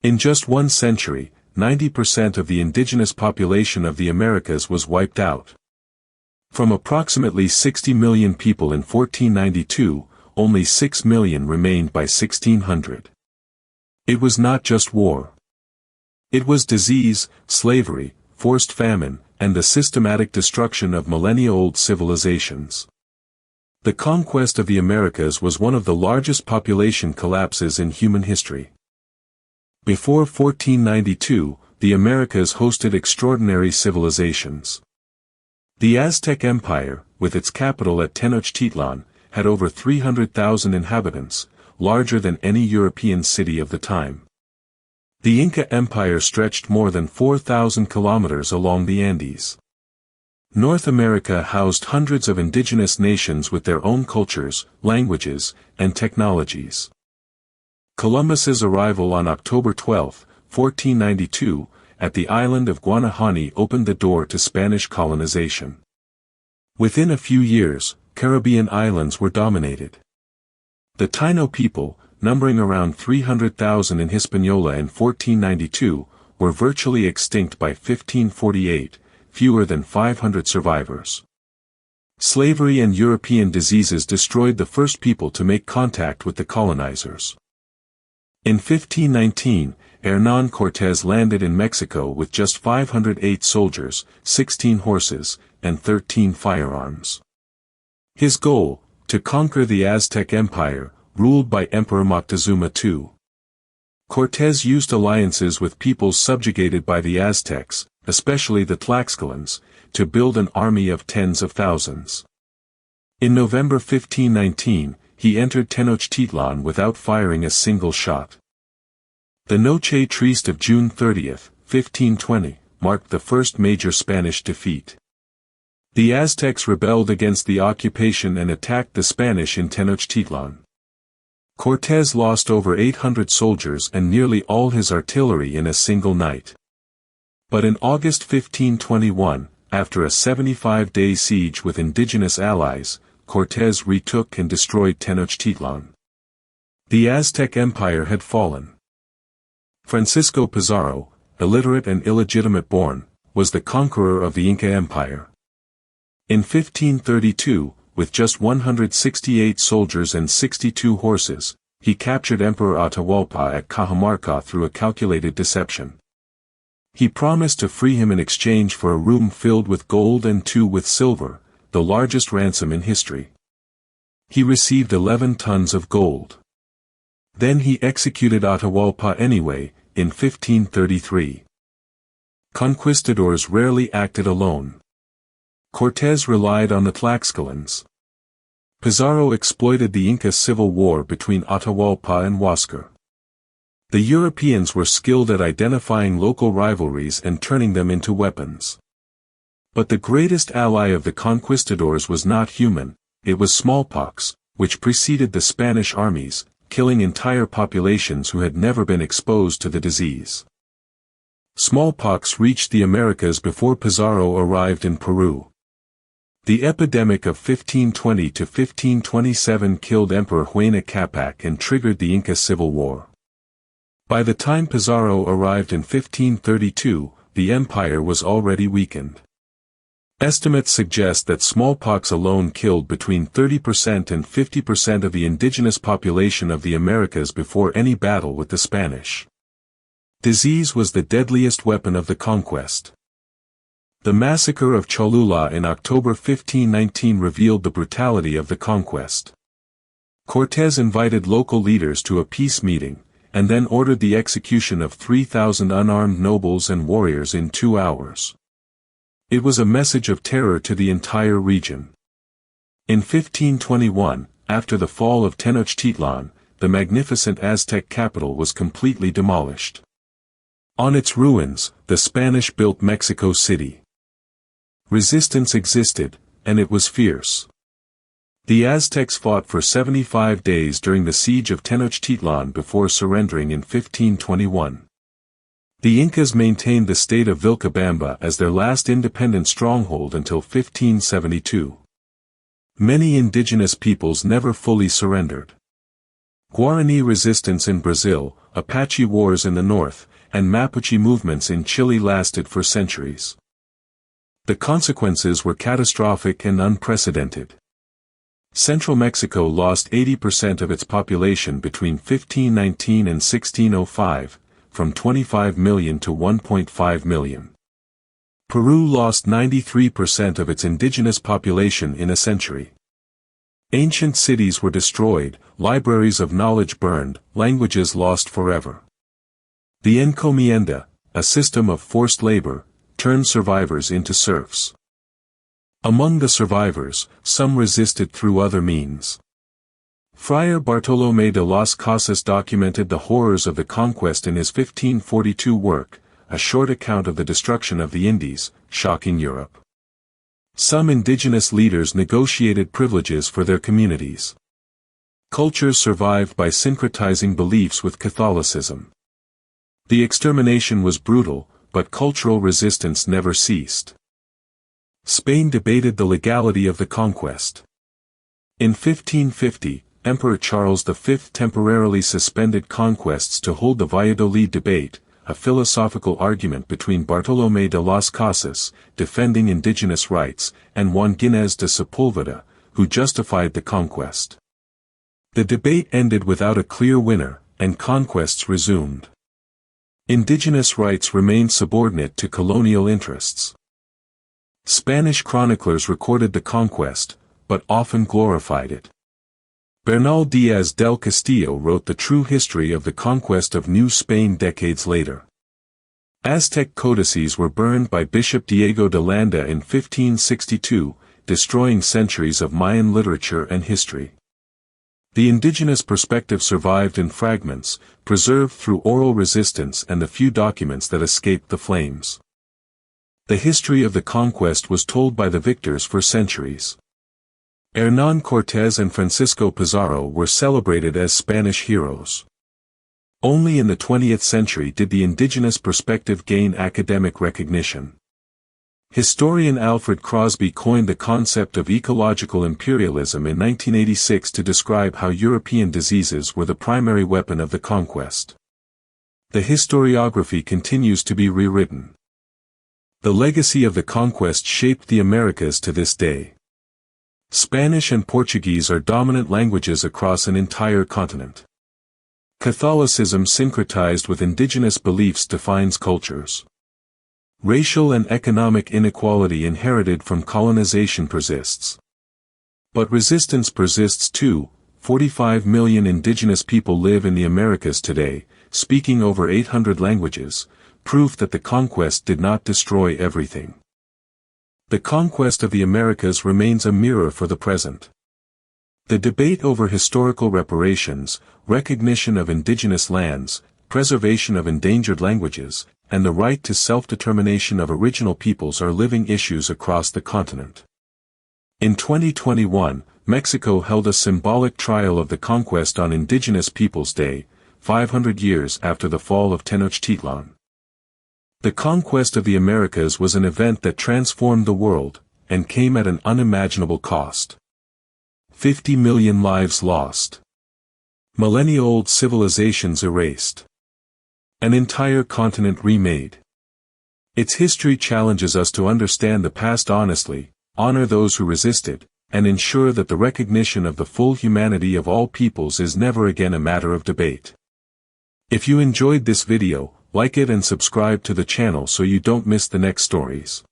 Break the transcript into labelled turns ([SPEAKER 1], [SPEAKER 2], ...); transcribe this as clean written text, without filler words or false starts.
[SPEAKER 1] In just 1 century, 90% of the indigenous population of the Americas was wiped out. From approximately 60 million people in 1492, only 6 million remained by 1600. It was not just war. It was disease, slavery, forced famine, and the systematic destruction of millennia-old civilizations. The conquest of the Americas was one of the largest population collapses in human history. Before 1492, the Americas hosted extraordinary civilizations. The Aztec Empire, with its capital at Tenochtitlan, had over 300,000 inhabitants, larger than any European city of the time. The Inca Empire stretched more than 4,000 kilometers along the Andes. North America housed hundreds of indigenous nations with their own cultures, languages, and technologies. Columbus's arrival on October 12, 1492, at the island of Guanahani opened the door to Spanish colonization. Within a few years, Caribbean islands were dominated. The Taino people, numbering around 300,000 in Hispaniola in 1492, were virtually extinct by 1548, fewer than 500 survivors. Slavery and European diseases destroyed the first people to make contact with the colonizers. In 1519, Hernán Cortés landed in Mexico with just 508 soldiers, 16 horses, and 13 firearms. His goal, to conquer the Aztec Empire, ruled by Emperor Moctezuma II. Cortés used alliances with peoples subjugated by the Aztecs, especially the Tlaxcalans, to build an army of tens of thousands. In November 1519, he entered Tenochtitlan without firing a single shot. The Noche Triste of June 30, 1520, marked the first major Spanish defeat. The Aztecs rebelled against the occupation and attacked the Spanish in Tenochtitlan. Cortés lost over 800 soldiers and nearly all his artillery in a single night. But in August 1521, after a 75-day siege with indigenous allies, Cortés retook and destroyed Tenochtitlan. The Aztec Empire had fallen. Francisco Pizarro, illiterate and illegitimate born, was the conqueror of the Inca Empire. In 1532, with just 168 soldiers and 62 horses, he captured Emperor Atahualpa at Cajamarca through a calculated deception. He promised to free him in exchange for a room filled with gold and 2 with silver, the largest ransom in history. He received 11 tons of gold. Then he executed Atahualpa anyway, in 1533. Conquistadors rarely acted alone. Cortés relied on the Tlaxcalans. Pizarro exploited the Inca civil war between Atahualpa and Huáscar. The Europeans were skilled at identifying local rivalries and turning them into weapons. But the greatest ally of the conquistadors was not human, it was smallpox, which preceded the Spanish armies, killing entire populations who had never been exposed to the disease. Smallpox reached the Americas before Pizarro arrived in Peru. The epidemic of 1520 to 1527 killed Emperor Huayna Capac and triggered the Inca Civil War. By the time Pizarro arrived in 1532, the empire was already weakened. Estimates suggest that smallpox alone killed between 30% and 50% of the indigenous population of the Americas before any battle with the Spanish. Disease was the deadliest weapon of the conquest. The massacre of Cholula in October 1519 revealed the brutality of the conquest. Cortés invited local leaders to a peace meeting, and then ordered the execution of 3,000 unarmed nobles and warriors in 2 hours. It was a message of terror to the entire region. In 1521, after the fall of Tenochtitlan, the magnificent Aztec capital was completely demolished. On its ruins, the Spanish built Mexico City. Resistance existed, and it was fierce. The Aztecs fought for 75 days during the siege of Tenochtitlan before surrendering in 1521. The Incas maintained the state of Vilcabamba as their last independent stronghold until 1572. Many indigenous peoples never fully surrendered. Guarani resistance in Brazil, Apache wars in the north, and Mapuche movements in Chile lasted for centuries. The consequences were catastrophic and unprecedented. Central Mexico lost 80% of its population between 1519 and 1605, from 25 million to 1.5 million. Peru lost 93% of its indigenous population in a century. Ancient cities were destroyed, libraries of knowledge burned, languages lost forever. The encomienda, a system of forced labor, turned survivors into serfs. Among the survivors, some resisted through other means. Friar Bartolomé de las Casas documented the horrors of the conquest in his 1542 work, A Short Account of the Destruction of the Indies, shocking Europe. Some indigenous leaders negotiated privileges for their communities. Cultures survived by syncretizing beliefs with Catholicism. The extermination was brutal, but cultural resistance never ceased. Spain debated the legality of the conquest. In 1550, Emperor Charles V temporarily suspended conquests to hold the Valladolid debate, a philosophical argument between Bartolomé de las Casas, defending indigenous rights, and Juan Ginés de Sepúlveda, who justified the conquest. The debate ended without a clear winner, and conquests resumed. Indigenous rights remained subordinate to colonial interests. Spanish chroniclers recorded the conquest, but often glorified it. Bernal Díaz del Castillo wrote the true history of the conquest of New Spain decades later. Aztec codices were burned by Bishop Diego de Landa in 1562, destroying centuries of Mayan literature and history. The indigenous perspective survived in fragments, preserved through oral resistance and the few documents that escaped the flames. The history of the conquest was told by the victors for centuries. Hernán Cortés and Francisco Pizarro were celebrated as Spanish heroes. Only in the 20th century did the indigenous perspective gain academic recognition. Historian Alfred Crosby coined the concept of ecological imperialism in 1986 to describe how European diseases were the primary weapon of the conquest. The historiography continues to be rewritten. The legacy of the conquest shaped the Americas to this day. Spanish and Portuguese are dominant languages across an entire continent. Catholicism syncretized with indigenous beliefs defines cultures. Racial and economic inequality inherited from colonization persists. But resistance persists too. 45 million indigenous people live in the Americas today, speaking over 800 languages, proof that the conquest did not destroy everything. The conquest of the Americas remains a mirror for the present. The debate over historical reparations, recognition of indigenous lands, preservation of endangered languages, and the right to self-determination of original peoples are living issues across the continent. In 2021, Mexico held a symbolic trial of the conquest on Indigenous Peoples Day, 500 years after the fall of Tenochtitlan. The conquest of the Americas was an event that transformed the world, and came at an unimaginable cost. 50 million lives lost. Millennia-old civilizations erased. An entire continent remade. Its history challenges us to understand the past honestly, honor those who resisted, and ensure that the recognition of the full humanity of all peoples is never again a matter of debate. If you enjoyed this video, like it and subscribe to the channel so you don't miss the next stories.